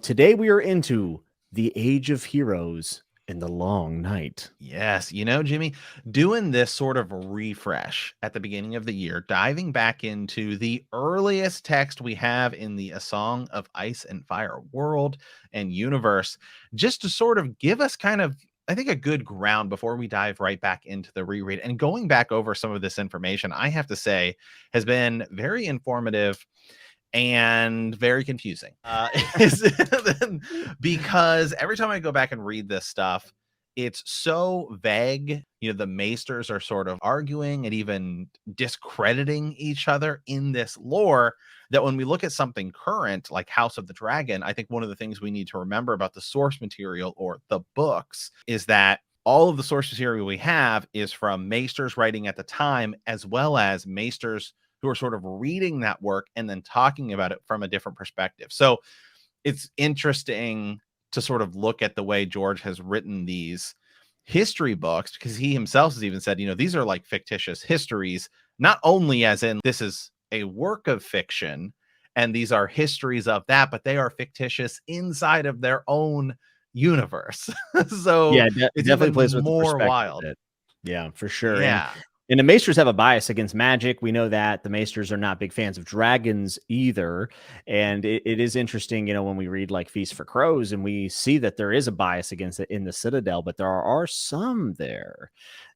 Today we are into the Age of Heroes in the Long Night. Yes, Jimmy, doing this sort of refresh at the beginning of the year, diving back into the earliest text we have in the A Song of Ice and Fire world and universe, just to sort of give us kind of, I think, a good ground before we dive right back into the reread. And going back over some of this information, I have to say, has been very informative and very confusing because every time I go back and read this stuff, it's so vague. The maesters are sort of arguing and even discrediting each other in this lore that when we look at something current like House of the Dragon, I think one of the things we need to remember about the source material or the books is that all of the source material we have is from maesters writing at the time, as well as maesters who are sort of reading that work and then talking about it from a different perspective. So it's interesting to sort of look at the way George has written these history books, because he himself has even said, these are like fictitious histories, not only as in this is a work of fiction and these are histories of that, but they are fictitious inside of their own universe. So it's definitely even plays with the more perspective. wild. Yeah, for sure. Yeah. And the Maesters have a bias against magic. We know that the Maesters are not big fans of dragons either. And it is interesting, when we read like Feast for Crows and we see that there is a bias against it in the Citadel, but there are some there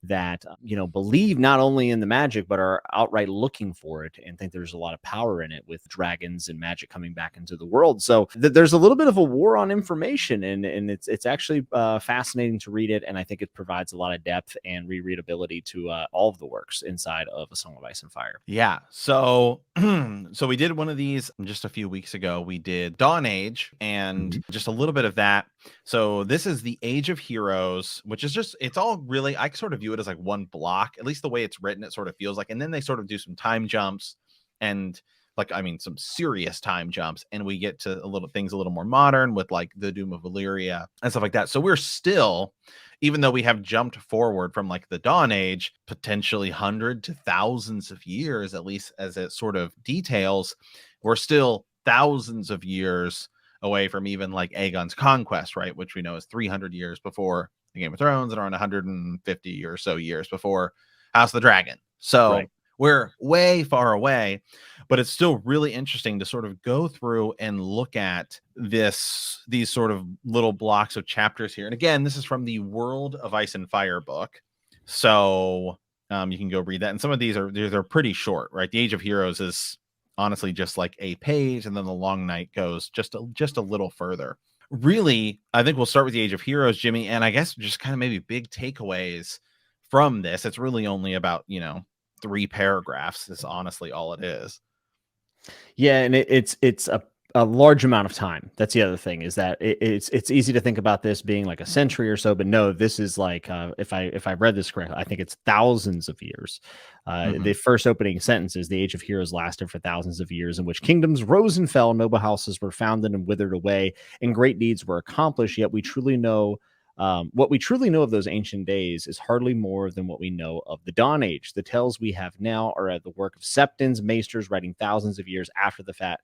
that, believe not only in the magic, but are outright looking for it and think there's a lot of power in it with dragons and magic coming back into the world. So there's a little bit of a war on information, and it's actually fascinating to read it. And I think it provides a lot of depth and rereadability to all of the works inside of A Song of Ice and Fire. Yeah. So so we did one of these just a few weeks ago. We did Dawn Age and just a little bit of that. So this is the Age of Heroes, which is just, it's all really, I sort of view it as like one block, at least the way it's written, it sort of feels like. And then they sort of do some time jumps and some serious time jumps, and we get to a little more modern with like the Doom of Valyria and stuff like that. So we're still, even though we have jumped forward from like the Dawn Age, potentially hundred to thousands of years, at least as it sort of details, we're still thousands of years away from even like Aegon's conquest, right? Which we know is 300 years before the Game of Thrones and around 150 or so years before House of the Dragon. So right. We're way far away, but it's still really interesting to sort of go through and look at these sort of little blocks of chapters here. And again, this is from the World of Ice and Fire book. So you can go read that. And some of these they're pretty short, right? The Age of Heroes is honestly just like a page, and then the Long Night goes just a little further. Really, I think we'll start with the Age of Heroes, Jimmy, and I guess just kind of maybe big takeaways from this. It's really only about, 3 paragraphs is honestly all it is. Yeah, and it's a large amount of time. That's the other thing, is that it's easy to think about this being like a century or so, but no, this is like if I read this correctly, I think it's thousands of years. The first opening sentence is the Age of Heroes lasted for thousands of years, in which kingdoms rose and fell, noble houses were founded and withered away, and great deeds were accomplished. Yet we truly know. What we truly know of those ancient days is hardly more than what we know of the Dawn Age. The tales we have now are the work of septons, maesters writing thousands of years after the fact.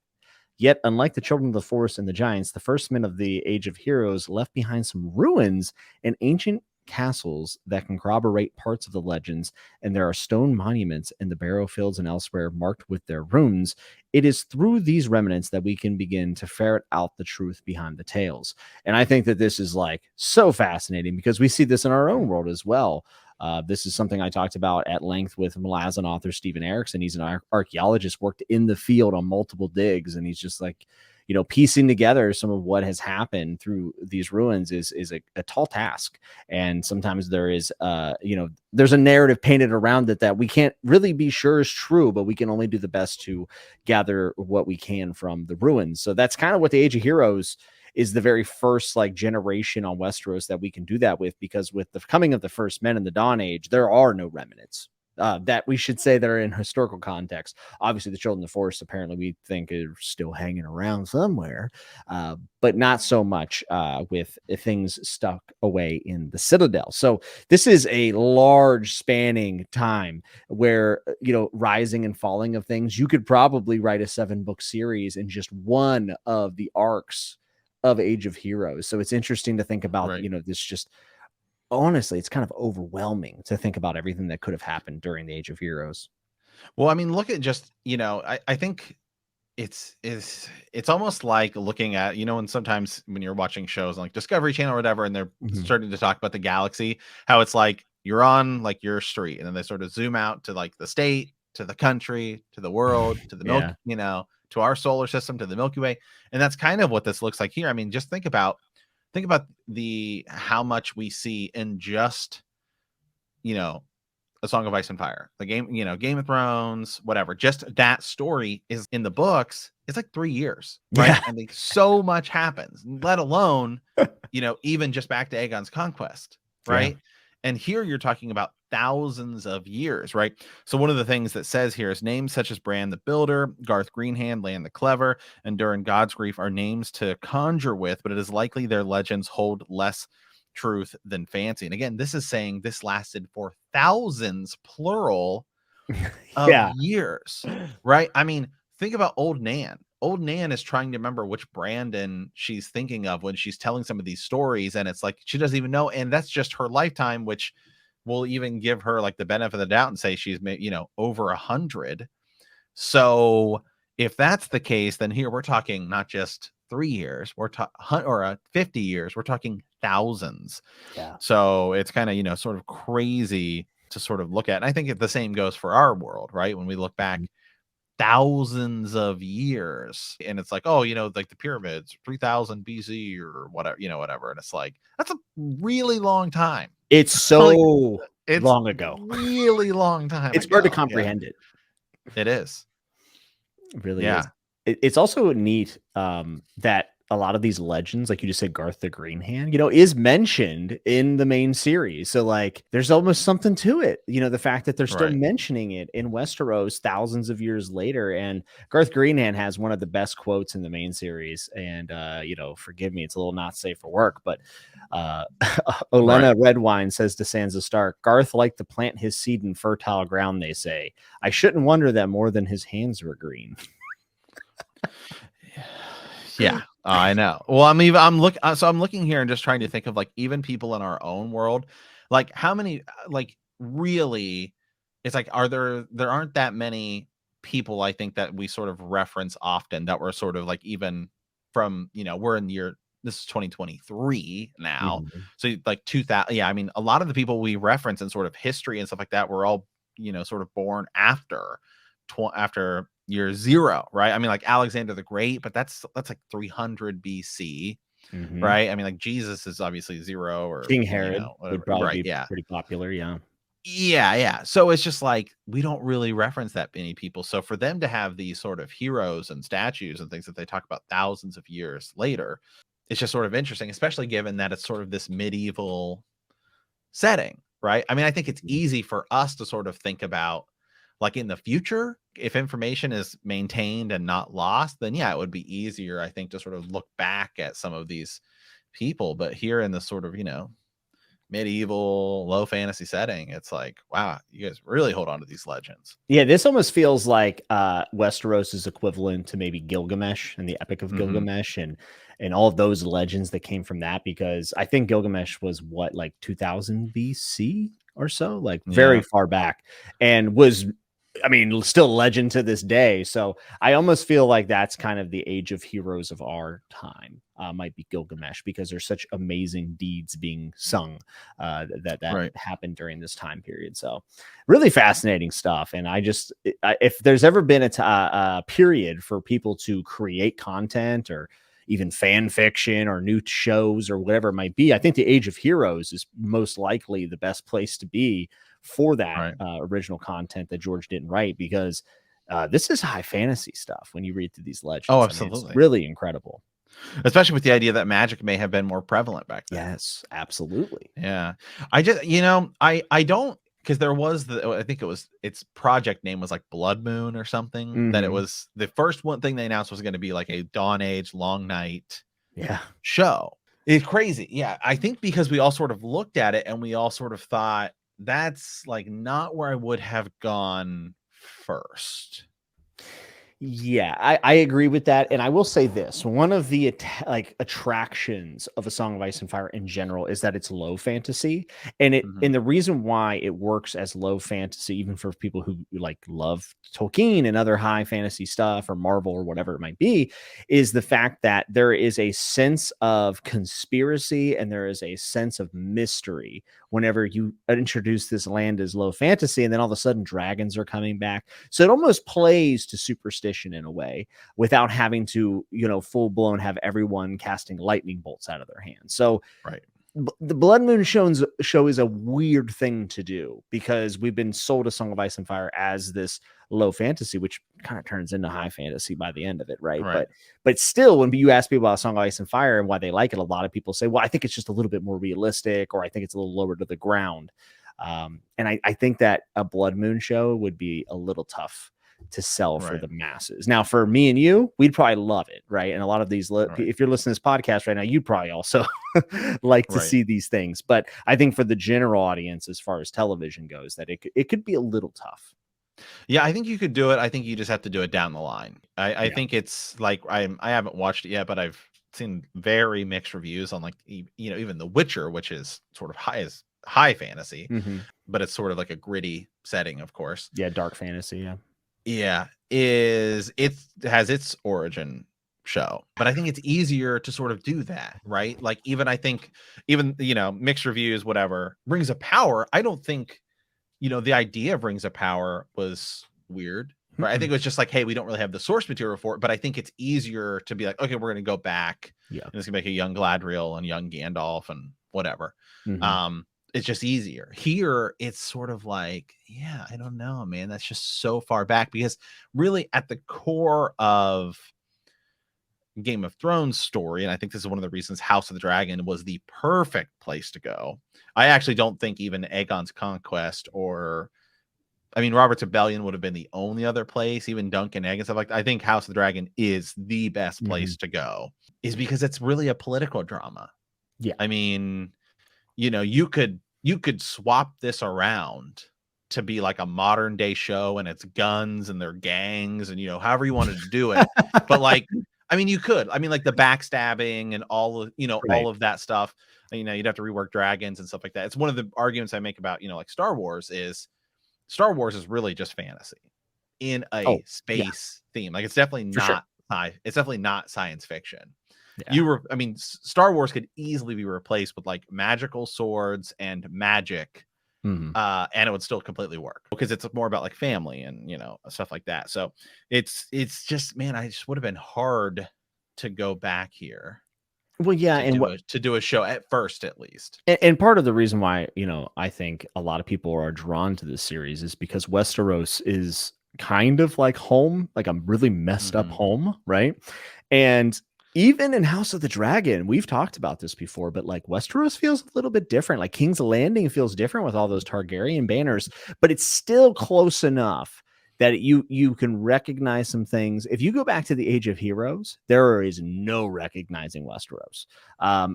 Yet, unlike the children of the forest and the giants, the first men of the Age of Heroes left behind some ruins and ancient castles that can corroborate parts of the legends, and there are stone monuments in the Barrow Fields and elsewhere marked with their runes. It is through these remnants that we can begin to ferret out the truth behind the tales. And I think that this is like so fascinating, because we see this in our own world as well. This is something I talked about at length with Malazan author Stephen Erickson. He's an archaeologist, worked in the field on multiple digs, and he's just like, piecing together some of what has happened through these ruins is a tall task. And sometimes there is, there's a narrative painted around it that we can't really be sure is true, but we can only do the best to gather what we can from the ruins. So that's kind of what the Age of Heroes is, the very first like generation on Westeros that we can do that with, because with the coming of the first men in the Dawn Age, there are no remnants. That we should say that are in historical context. Obviously, the children of the forest apparently we think are still hanging around somewhere, but not so much with things stuck away in the Citadel. So this is a large spanning time where, rising and falling of things. You could probably write a 7-book series in just one of the arcs of Age of Heroes. So it's interesting to think about, Right. this just honestly, it's kind of overwhelming to think about everything that could have happened during the Age of Heroes. Well, I mean, look at just, I think it's almost like looking at, and sometimes when you're watching shows on like Discovery Channel or whatever, and they're Mhm. starting to talk about the galaxy, how it's like you're on like your street, and then they sort of zoom out to like the state, to the country, to the world, to the milk, Yeah. to our solar system, to the Milky Way. And that's kind of what this looks like here. I mean, just think about the how much we see in just, you know, A Song of Ice and Fire, the game, Game of Thrones, whatever. Just that story is in the books. It's like 3 years, right? Yeah. And like so much happens, let alone, even just back to Aegon's conquest, Yeah. right? And here you're talking about thousands of years, right? So one of the things that says here is names such as Bran the Builder, Garth Greenhand, Lan the Clever, and Durin God's Grief are names to conjure with, but it is likely their legends hold less truth than fancy. And again, this is saying this lasted for thousands, plural, of Yeah. years, right? I mean, think about old Nan. Old Nan is trying to remember which Brandon she's thinking of when she's telling some of these stories, and it's like she doesn't even know, and that's just her lifetime, which will even give her like the benefit of the doubt and say she's made, over 100. So if that's the case, then here we're talking not just 3 years, we're talking or 50 years, we're talking thousands. Yeah. So it's kind of, sort of crazy to sort of look at. And I think the same goes for our world, right? When we look back thousands of years and it's like, oh, like the pyramids, 3000 BC or whatever, whatever. And it's like, that's a really long time. It's Like so it's long ago. really long time It's hard to ago. Yeah, comprehend it. it is. It really is. Yeah. It's also neat that a lot of these legends, like you just said, Garth the Green Hand, is mentioned in the main series. So like there's almost something to it. The fact that they're still Right. mentioning it in Westeros thousands of years later. And Garth Greenhand has one of the best quotes in the main series. And forgive me, it's a little not safe for work, but Right. Olenna Redwine says to Sansa Stark, Garth liked to plant his seed in fertile ground, they say. I shouldn't wonder that more than his hands were green. Yeah, I know. Well, I'm looking here and just trying to think of like even people in our own world, like how many, like really, it's like there aren't that many people I think that we sort of reference often that were sort of like even from we're in year this is 2023 now, Mhm. so like 2000. Yeah, I mean a lot of the people we reference in sort of history and stuff like that were all sort of born after year zero, right? I mean, like Alexander the Great, but that's like 300 BC, Mhm. right? I mean, like Jesus is obviously zero or King Herod would whatever. probably Right? be Yeah, pretty popular, yeah. yeah, yeah. So it's just like we don't really reference that many people. So for them to have these sort of heroes and statues and things that they talk about thousands of years later, it's just sort of interesting, especially given that it's sort of this medieval setting, right? I mean, I think it's Mhm. easy for us to sort of think about like in the future, if information is maintained and not lost, then yeah, it would be easier, I think, to sort of look back at some of these people. But here in the sort of, medieval low fantasy setting, it's like, wow, you guys really hold on to these legends. Yeah, this almost feels like Westeros is equivalent to maybe Gilgamesh and the Epic of Hmm. Gilgamesh and all of those legends that came from that, because I think Gilgamesh was what, like 2000 BC or so, like very Yeah. far back, and was, I mean, still legend to this day. So I almost feel like that's kind of the age of heroes of our time, might be Gilgamesh, because there's such amazing deeds being sung that Right. happened during this time period. So really fascinating stuff. And if there's ever been a period for people to create content or even fan fiction or new shows or whatever it might be, I think the Age of Heroes is most likely the best place to be for that Right. original content that George didn't write, because this is high fantasy stuff when you read through these Oh, legends. I mean, it's absolutely. really incredible. Especially with the idea that magic may have been more prevalent back then. Yes, absolutely. Yeah. I just, I don't, because there was I think its project name was like Blood Moon or something, that it Hmm. was the first one thing they announced was going to be like a Dawn Age Long Night Yeah. show. It's crazy. Yeah. I think because we all sort of looked at it and we all sort of thought that's like not where I would have gone first. Yeah, I agree with that, and I will say this: one of the attractions of A Song of Ice and Fire in general is that it's low fantasy, and Mhm. the reason why it works as low fantasy, even for people who like love Tolkien and other high fantasy stuff or Marvel or whatever it might be, is the fact that there is a sense of conspiracy and there is a sense of mystery whenever you introduce this land as low fantasy, and then all of a sudden dragons are coming back. So it almost plays to superstition in a way without having to, full blown have everyone casting lightning bolts out of their hands. So Right. the Blood Moon show is a weird thing to do because we've been sold a Song of Ice and Fire as this low fantasy, which kind of turns into high fantasy by the end of it, right? Right. But still, when you ask people about Song of Ice and Fire and why they like it, a lot of people say, "Well, I think it's just a little bit more realistic," or "I think it's a little lower to the ground." And I think that a Blood Moon show would be a little tough to sell for Right. the masses. Now, for me and you, we'd probably love it, right? And a lot of these, Right. if you're listening to this podcast right now, you'd probably also like to Right. see these things. But I think for the general audience, as far as television goes, that it could be a little tough. Yeah, I think you could do it. I think you just have to do it down the line. I Yeah. think it's like I haven't watched it yet, but I've seen very mixed reviews on like even The Witcher, which is sort of high fantasy, Mm-hmm. but it's sort of like a gritty setting, of course. Yeah, dark fantasy. Yeah. Yeah, it has its origin show, but I think it's easier to sort of do that, right? Like even I think even mixed reviews, whatever, Rings of Power. I don't think the idea of Rings of Power was weird, right? I think it was just like, hey, we don't really have the source material for it, but I think it's easier to be like, okay, we're going to go back. Yeah. And it's going to make a young Gladriel and young Gandalf and whatever. Mm-hmm. It's just easier. Here, it's sort of like, yeah, I don't know, man. That's just so far back because really at the core of Game of Thrones story, and I think this is one of the reasons House of the Dragon was the perfect place to go. I actually don't think even Aegon's Conquest or Robert's Rebellion would have been the only other place, even Duncan Egg and stuff like that. I think House of the Dragon is the best place to go, is because it's really a political drama. Yeah. I mean, you could swap this around to be like a modern day show and it's guns and their gangs and however you wanted to do it. But like, you could. Like the backstabbing and all of Right. all of that stuff. You'd have to rework dragons and stuff like that. It's one of the arguments I make about, like Star Wars is really just fantasy in a space theme. Like it's definitely not it's definitely not science fiction. Yeah. Star Wars could easily be replaced with like magical swords and magic, and it would still completely work because it's more about like family and stuff like that. So it's just, man, I just would have been hard to go back here. Well, yeah, to do a show at first, at least. And part of the reason why, I think a lot of people are drawn to this series is because Westeros is kind of like home, like a really messed up home, right? And even in House of the Dragon, we've talked about this before, but like Westeros feels a little bit different. Like King's Landing feels different with all those Targaryen banners, but it's still close enough that you can recognize some things. If you go back to the Age of Heroes, there is no recognizing Westeros.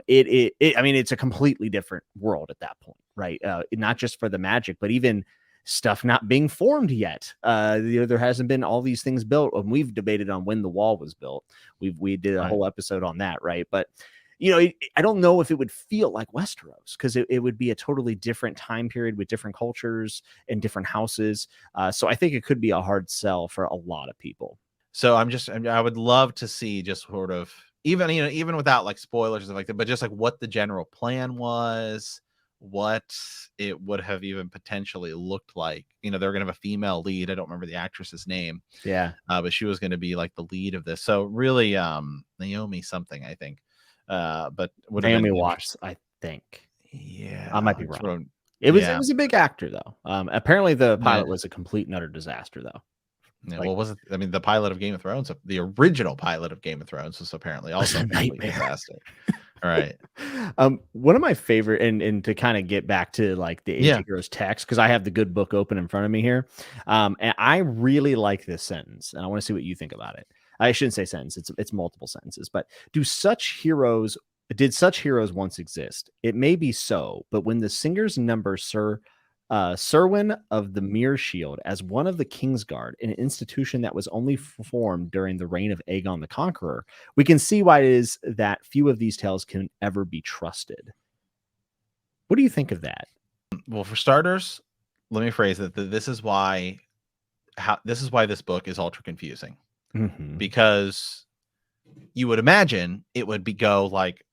It's a completely different world at that point, right? Not just for the magic, but even stuff not being formed yet. There hasn't been all these things built, and we've debated on when the wall was built. We did a whole episode on that, right? But I don't know if it would feel like Westeros because it would be a totally different time period with different cultures and different houses. So I think it could be a hard sell for a lot of people. So I would love to see just sort of even without like spoilers and stuff like that, but just like what the general plan was, what it would have even potentially looked like. They're going to have a female lead. I don't remember the actress's name. Yeah. But she was going to be like the lead of this. So really, Naomi something, I think. But would Naomi Watts, I think. Yeah, I might be wrong. It was a big actor though. Apparently the pilot was a complete and utter disaster though. Yeah, like, was it? The pilot of Game of Thrones, the original pilot of Game of Thrones, was apparently also a complete disaster. All right. One of my favorite, and to kind of get back to like the Age of Heroes text, because I have the good book open in front of me here, and I really like this sentence, and I want to see what you think about it. I shouldn't say sentence; it's multiple sentences. But did such heroes once exist? It may be so, but when the singers number Sir Serwyn of the Mere Shield as one of the Kingsguard, an institution that was only formed during the reign of Aegon the Conqueror. We can see why it is that few of these tales can ever be trusted. What do you think of that? Well, for starters, let me phrase it. This is why this book is ultra confusing, because you would imagine it would go like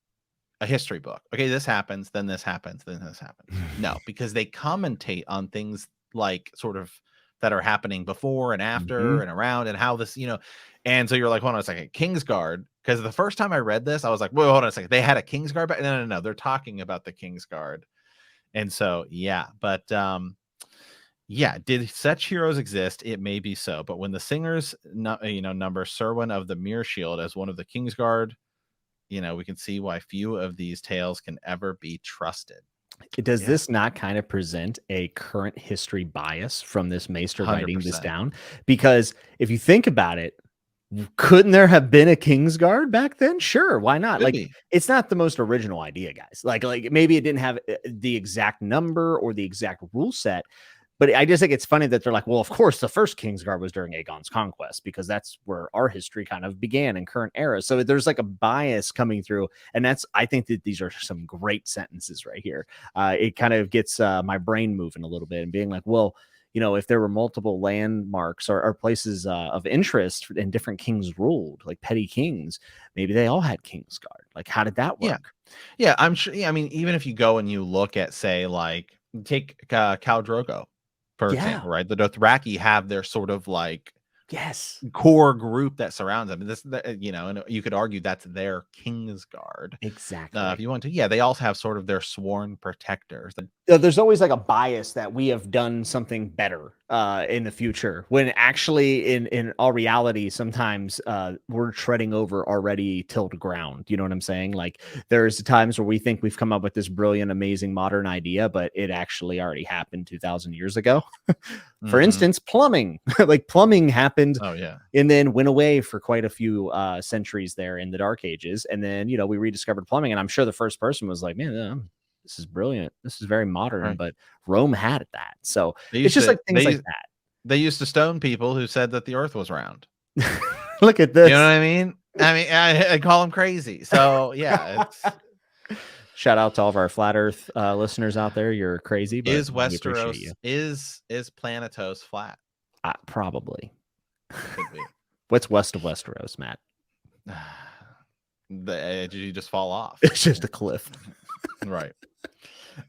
a history book. Okay, this happens, then this happens, then this happens. No, because they commentate on things like sort of that are happening before and after and around, and how this, and so you're like, hold on a second, Kingsguard. Because the first time I read this, I was like, well, hold on a second, they had a Kingsguard back? No, they're talking about the Kingsguard. And so, yeah, but yeah, did such heroes exist? It may be so, but when the singers, number Serwyn of the Mere Shield as one of the Kingsguard, we can see why few of these tales can ever be trusted. Does this not kind of present a current history bias from this maester 100%. Writing this down? Because if you think about it, couldn't there have been a Kingsguard back then? Sure, why not? It's not the most original idea, guys. Like maybe it didn't have the exact number or the exact rule set. But I just think it's funny that they're like, well, of course, the first Kingsguard was during Aegon's conquest, because that's where our history kind of began in current era. So there's like a bias coming through. And I think that these are some great sentences right here. It kind of gets my brain moving a little bit and being like, well, if there were multiple landmarks or places of interest and different kings ruled, like petty kings, maybe they all had Kingsguard. Like, how did that work? Yeah, I'm sure. Yeah, I mean, even if you go and you look at, say, like, take Khal Drogo, for example, right? The Dothraki have their sort of like core group that surrounds them. And you could argue that's their Kingsguard. Exactly. If you want to, they also have sort of their sworn protectors. There's always like a bias that we have done something better in the future, when actually in all reality, sometimes we're treading over already tilled ground. You know what I'm saying? Like, there's times where we think we've come up with this brilliant, amazing modern idea, but it actually already happened 2,000 years ago. For instance, plumbing. Like, plumbing happened and then went away for quite a few centuries there in the Dark Ages. And then, we rediscovered plumbing. And I'm sure the first person was like, man, this is brilliant. This is very modern, but Rome had that. So it's just like things like that. They used to stone people who said that the earth was round. Look at this. You know what I mean? I call them crazy. So yeah. Shout out to all of our flat earth listeners out there. You're crazy, but is Westeros, is Planetos flat? Probably. Could be. What's west of Westeros, Matt? The edge, you just fall off. It's just a cliff. Right.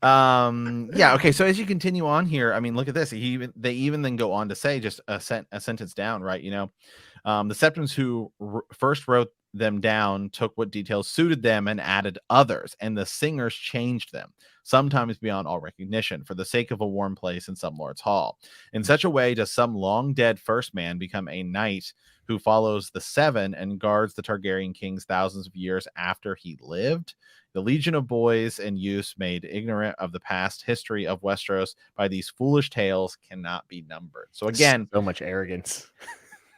Okay, so as you continue on here, I mean, look at this. They even then go on to say, just a sentence down, right? The Septons who first wrote them down took what details suited them and added others, and the singers changed them, sometimes beyond all recognition, for the sake of a warm place in some lord's hall. In such a way does some long dead first man become a knight who follows the seven and guards the Targaryen kings thousands of years after he lived. The legion of boys and youths made ignorant of the past history of Westeros by these foolish tales cannot be numbered. So again, so much arrogance.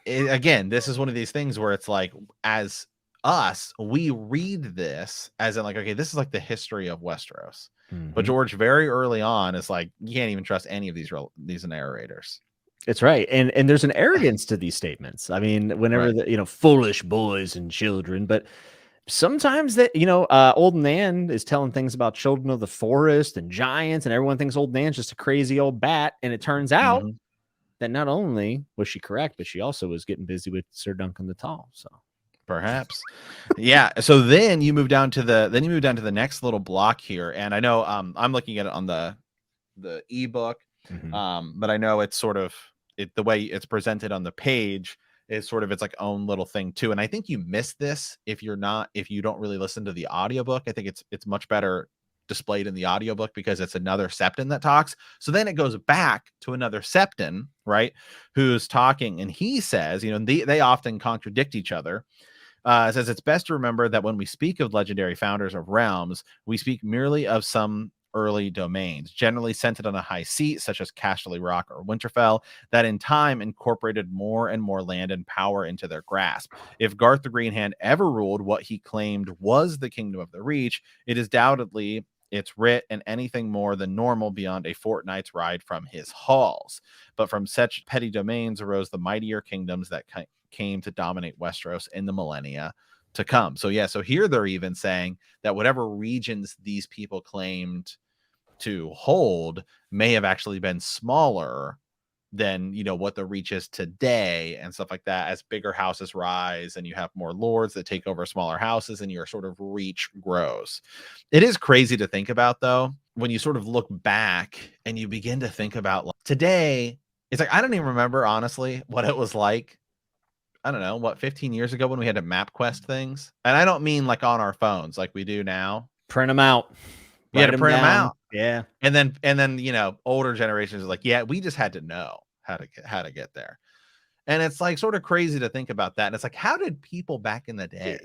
Again, this is one of these things where it's like, as us, we read this as in like, okay, this is like the history of Westeros. But George, very early on, is like, you can't even trust any of these narrators. It's right. And there's an arrogance to these statements. I mean, whenever foolish boys and children, but sometimes that, old Nan is telling things about children of the forest and giants, and everyone thinks old Nan's just a crazy old bat. And it turns out that not only was she correct, but she also was getting busy with Sir Duncan the Tall. So perhaps. Yeah. So then you move down to the next little block here. And I know I'm looking at it on the ebook. But I know it's sort of the way it's presented on the page is sort of its like own little thing too. And I think you miss this if you don't really listen to the audiobook. I think it's much better displayed in the audiobook because it's another Septon that talks. So then it goes back to another Septon, right, who's talking, and he says, they often contradict each other. Says it's best to remember that when we speak of legendary founders of realms, we speak merely of some early domains, generally centered on a high seat such as Casterly Rock or Winterfell, that in time incorporated more and more land and power into their grasp. If Garth the Green Hand ever ruled what he claimed was the Kingdom of the Reach, it is doubtedly its writ and anything more than normal beyond a fortnight's ride from his halls. But from such petty domains arose the mightier kingdoms that came to dominate Westeros in the millennia to come. So yeah, so here they're even saying that whatever regions these people claimed to hold may have actually been smaller than, you know, what the reach is today and stuff like that. As bigger houses rise and you have more lords that take over smaller houses and your sort of reach grows. It is crazy to think about, though, when you sort of look back and you begin to think about like, today. It's like I don't even remember honestly what it was like. I don't know, what, 15 years ago when we had to map quest things. And I don't mean like on our phones like we do now. Print them out. You had to print them down. out. Yeah. And then, you know, older generations are like, yeah, we just had to know how to get there. And it's like sort of crazy to think about that. And it's like, how did people back in the day?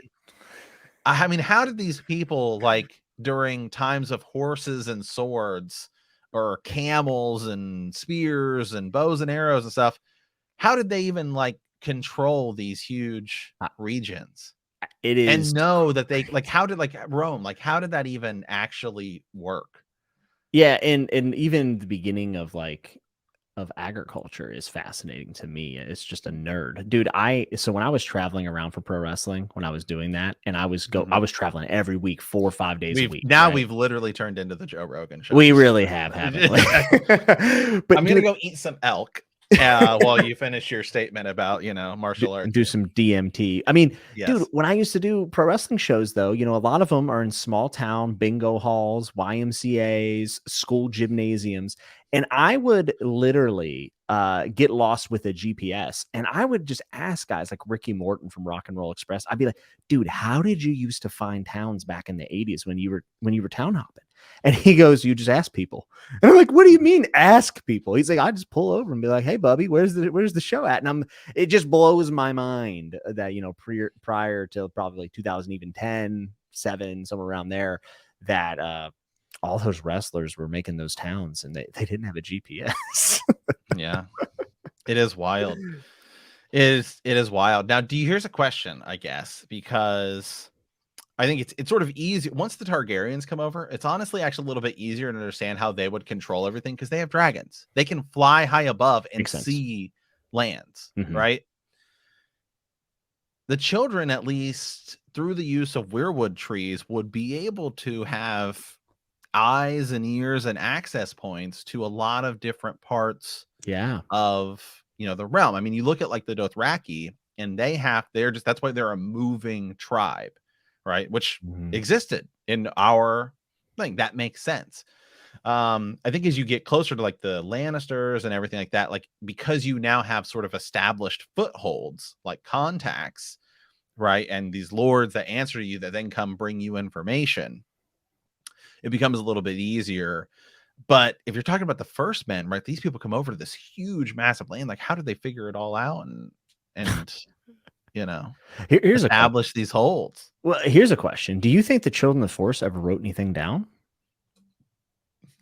I mean, how did these people, like during times of horses and swords or camels and spears and bows and arrows and stuff, how did they even like control these huge regions? It is, and know that they like, how did like Rome, like how did that even actually work? Yeah, and even the beginning of agriculture is fascinating to me. It's just a nerd, dude. So when I was traveling around for pro wrestling, when I was doing that, and I was traveling every week, 4 or 5 days a week. Now right? We've literally turned into the Joe Rogan show. We really have, haven't we? But I'm gonna go eat some elk while you finish your statement about, you know, martial arts. Do some DMT. I mean, yes. Dude, when I used to do pro wrestling shows, though, you know, a lot of them are in small town bingo halls, YMCAs, school gymnasiums. And I would literally get lost with a GPS. And I would just ask guys like Ricky Morton from Rock and Roll Express. I'd be like, dude, how did you used to find towns back in the 80s when you were town hopping? And he goes, you just ask people. And I'm like, what do you mean ask people? He's like, I just pull over and be like, hey, Bubby, where's the show at? And it just blows my mind that, you know, prior to probably 2010, 7, somewhere around there, that all those wrestlers were making those towns and they didn't have a GPS. Yeah, it is wild. It is wild. Now, here's a question, I guess, because I think it's sort of easy. Once the Targaryens come over, it's honestly actually a little bit easier to understand how they would control everything because they have dragons. They can fly high above and see lands, right? The children, at least through the use of weirwood trees, would be able to have eyes and ears and access points to a lot of different parts of, you know, the realm. I mean, you look at like the Dothraki and that's why they're a moving tribe, right? Which existed in our thing. That makes sense. I think as you get closer to like the Lannisters and everything like that, like because you now have sort of established footholds, like contacts, right? And these lords that answer you that then come bring you information, it becomes a little bit easier. But if you're talking about the first men, right, these people come over to this huge, massive land. Like, how did they figure it all out and you know, establish these holds? Well, here's a question: do you think the Children of the Forest ever wrote anything down?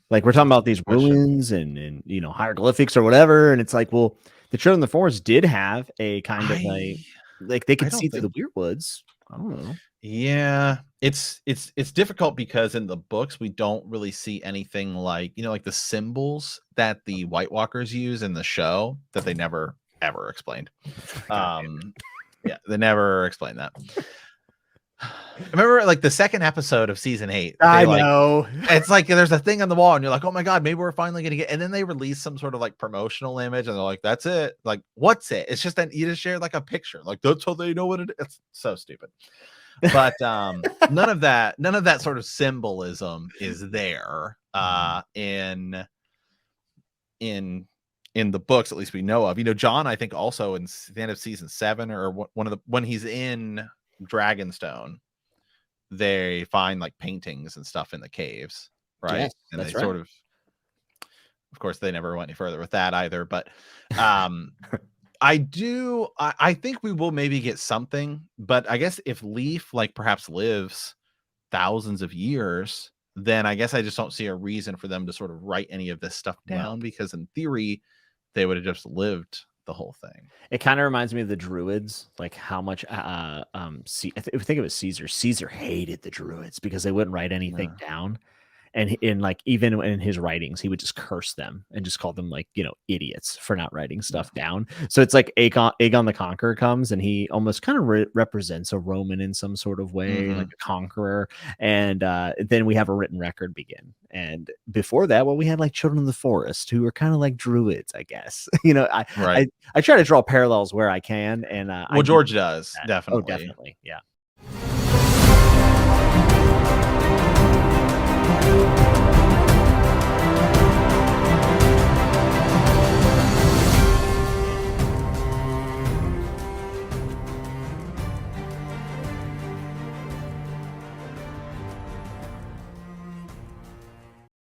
Like we're talking about these ruins and you know hieroglyphics or whatever, and it's like, well, the Children of the Forest did have a kind of like they could see through the weird woods. I don't know. Yeah, it's difficult because in the books we don't really see anything like, you know, like the symbols that the White Walkers use in the show that they never ever explained. Yeah, they never explained that. I remember like the second episode of season 8. I know. It's like there's a thing on the wall and you're like, oh my God, maybe we're finally gonna get, and then they release some sort of like promotional image and they're like, that's it. Like, what's it? It's just that you just shared like a picture. Like, that's how they know what it is. It's so stupid. But none of that sort of symbolism is there in the books, at least we know of. You know, John, I think also in the end of season 7 or when he's in Dragonstone, they find like paintings and stuff in the caves, right? Yes, and that's they sort of course they never went any further with that either, but I think we will maybe get something, but I guess if Leaf like perhaps lives thousands of years, then I guess I just don't see a reason for them to sort of write any of this stuff down, because in theory they would have just lived the whole thing. It kind of reminds me of the Druids, like how much I think it was Caesar. Caesar hated the Druids because they wouldn't write anything down. and in like even in his writings he would just curse them and just call them like, idiots for not writing stuff down. So it's like Aegon the Conqueror comes and he almost kind of represents a Roman in some sort of way, like a conqueror. And then we have a written record begin. And before that, well, we had like Children of the Forest, who are kind of like druids, I guess. I try to draw parallels where I can, and well, George does Oh, definitely. definitely, yeah.